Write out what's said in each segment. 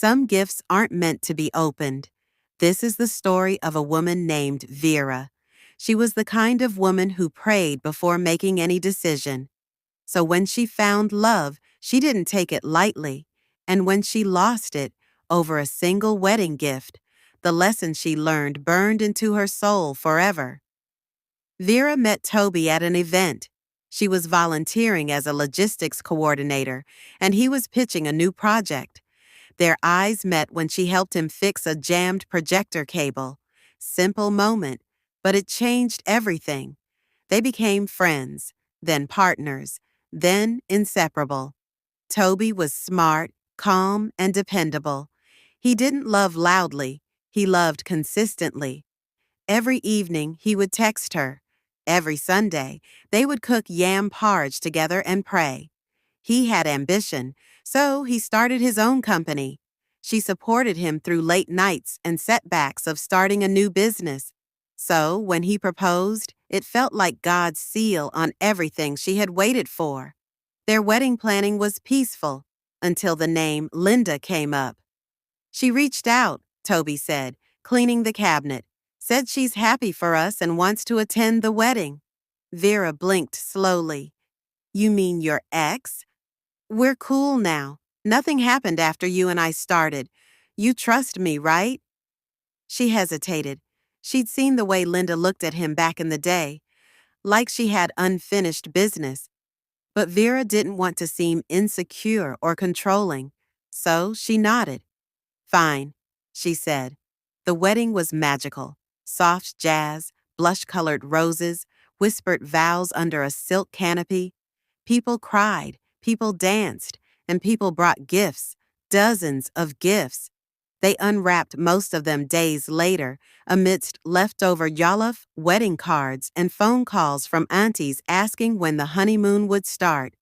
Some gifts aren't meant to be opened. This is the story of a woman named Vera. She was the kind of woman who prayed before making any decision. So when she found love, she didn't take it lightly. And when she lost it over a single wedding gift, the lesson she learned burned into her soul forever. Vera met Toby at an event. She was volunteering as a logistics coordinator, and he was pitching a new project. Their eyes met when she helped him fix a jammed projector cable. Simple moment, but it changed everything. They became friends, then partners, then inseparable. Toby was smart, calm, and dependable. He didn't love loudly, he loved consistently. Every evening, he would text her. Every Sunday, they would cook yam porridge together and pray. He had ambition, so he started his own company. She supported him through late nights and setbacks of starting a new business. So, when he proposed, it felt like God's seal on everything she had waited for. Their wedding planning was peaceful until the name Linda came up. She reached out, Toby said, cleaning the cabinet. Said she's happy for us and wants to attend the wedding. Vera blinked slowly. You mean your ex? We're cool now. Nothing happened after you and I started. You trust me, right? She hesitated. She'd seen the way Linda looked at him back in the day, like she had unfinished business. But Vera didn't want to seem insecure or controlling, so she nodded. Fine, she said. The wedding was magical. Soft jazz, blush-colored roses, whispered vows under a silk canopy. People cried, people danced, and people brought gifts, dozens of gifts. They unwrapped most of them days later, amidst leftover Yalov wedding cards and phone calls from aunties asking when the honeymoon would start.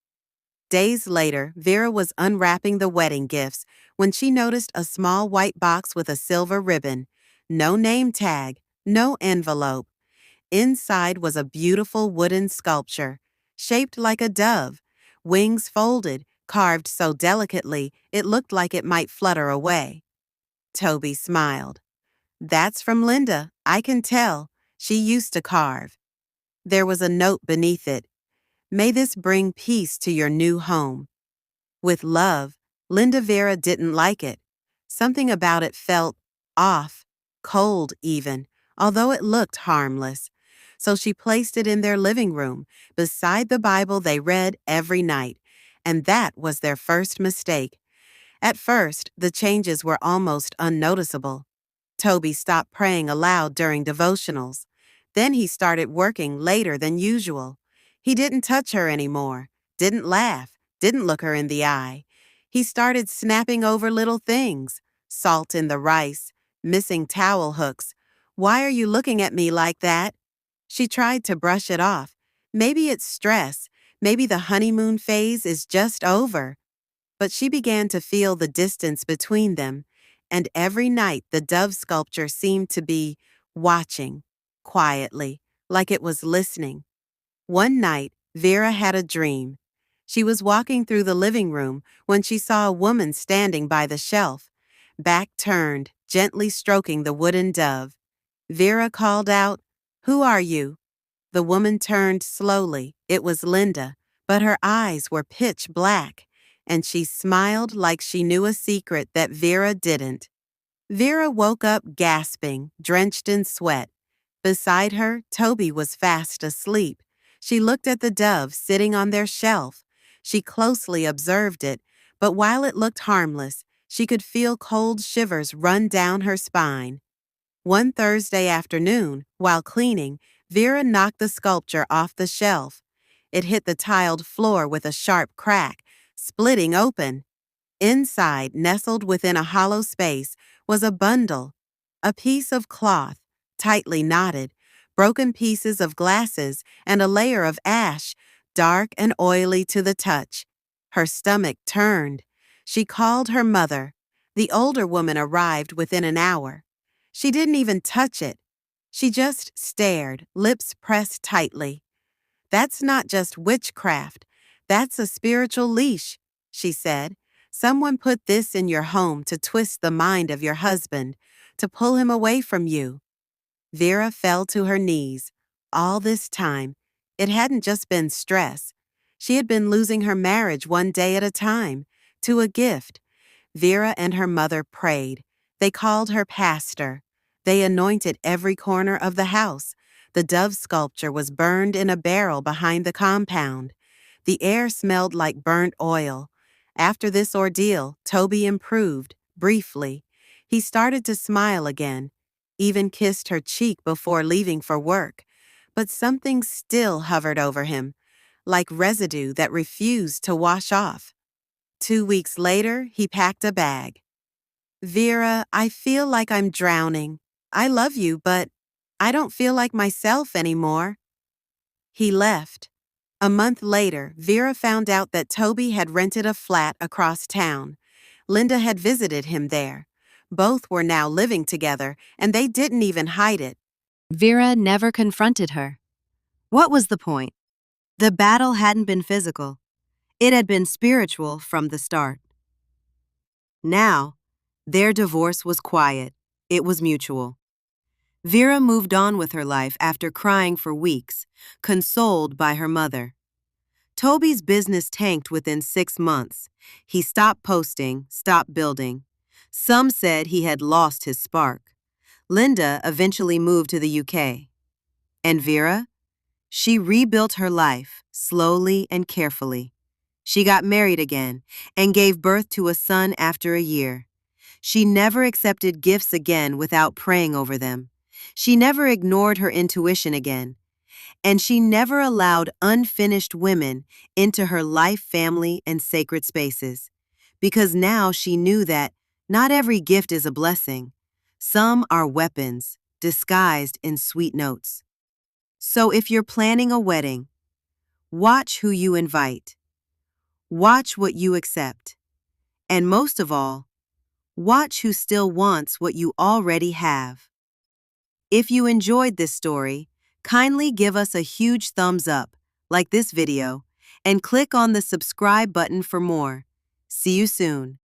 Days later, Vera was unwrapping the wedding gifts when she noticed a small white box with a silver ribbon. No name tag, no envelope. Inside was a beautiful wooden sculpture, shaped like a dove, wings folded, carved so delicately it looked like it might flutter away. Toby smiled. That's from Linda, I can tell. She used to carve. There was a note beneath it. May this bring peace to your new home. With love, Linda Vera didn't like it. Something about it felt off, cold even, although it looked harmless. So she placed it in their living room, beside the Bible they read every night, and that was their first mistake. At first, the changes were almost unnoticeable. Toby stopped praying aloud during devotionals. Then he started working later than usual. He didn't touch her anymore, didn't laugh, didn't look her in the eye. He started snapping over little things, salt in the rice, missing towel hooks. Why are you looking at me like that? She tried to brush it off. Maybe it's stress. Maybe the honeymoon phase is just over. But she began to feel the distance between them, and every night the dove sculpture seemed to be watching, quietly, like it was listening. One night, Vera had a dream. She was walking through the living room when she saw a woman standing by the shelf, back turned, gently stroking the wooden dove. Vera called out, "Who are you?" The woman turned slowly. It was Linda, but her eyes were pitch black, and she smiled like she knew a secret that Vera didn't. Vera woke up gasping, drenched in sweat. Beside her, Toby was fast asleep. She looked at the dove sitting on their shelf. She closely observed it, but while it looked harmless, she could feel cold shivers run down her spine. One Thursday afternoon, while cleaning, Vera knocked the sculpture off the shelf. It hit the tiled floor with a sharp crack, splitting open. Inside, nestled within a hollow space, was a bundle, a piece of cloth, tightly knotted, broken pieces of glasses, and a layer of ash, dark and oily to the touch. Her stomach turned. She called her mother. The older woman arrived within an hour. She didn't even touch it. She just stared, lips pressed tightly. "That's not just witchcraft. That's a spiritual leash," she said. Someone put this in your home to twist the mind of your husband, to pull him away from you. Vera fell to her knees. All this time, it hadn't just been stress. She had been losing her marriage one day at a time, to a gift. Vera and her mother prayed. They called her pastor. They anointed every corner of the house. The dove sculpture was burned in a barrel behind the compound. The air smelled like burnt oil. After this ordeal, Toby improved, briefly. He started to smile again, even kissed her cheek before leaving for work. But something still hovered over him, like residue that refused to wash off. 2 weeks later, he packed a bag. Vera, I feel like I'm drowning. I love you, but I don't feel like myself anymore. He left. A month later, Vera found out that Toby had rented a flat across town. Linda had visited him there. Both were now living together, and they didn't even hide it. Vera never confronted her. What was the point? The battle hadn't been physical. It had been spiritual from the start. Now, their divorce was quiet. It was mutual. Vera moved on with her life after crying for weeks, consoled by her mother. Toby's business tanked within 6 months. He stopped posting, stopped building. Some said he had lost his spark. Linda eventually moved to the UK. And Vera? She rebuilt her life, slowly and carefully. She got married again and gave birth to a son after a year. She never accepted gifts again without praying over them. She never ignored her intuition again. And she never allowed unfinished women into her life, family, and sacred spaces. Because now she knew that not every gift is a blessing. Some are weapons, disguised in sweet notes. So if you're planning a wedding, watch who you invite. Watch what you accept. And most of all, watch who still wants what you already have. If you enjoyed this story, kindly give us a huge thumbs up, like this video, and click on the subscribe button for more. See you soon.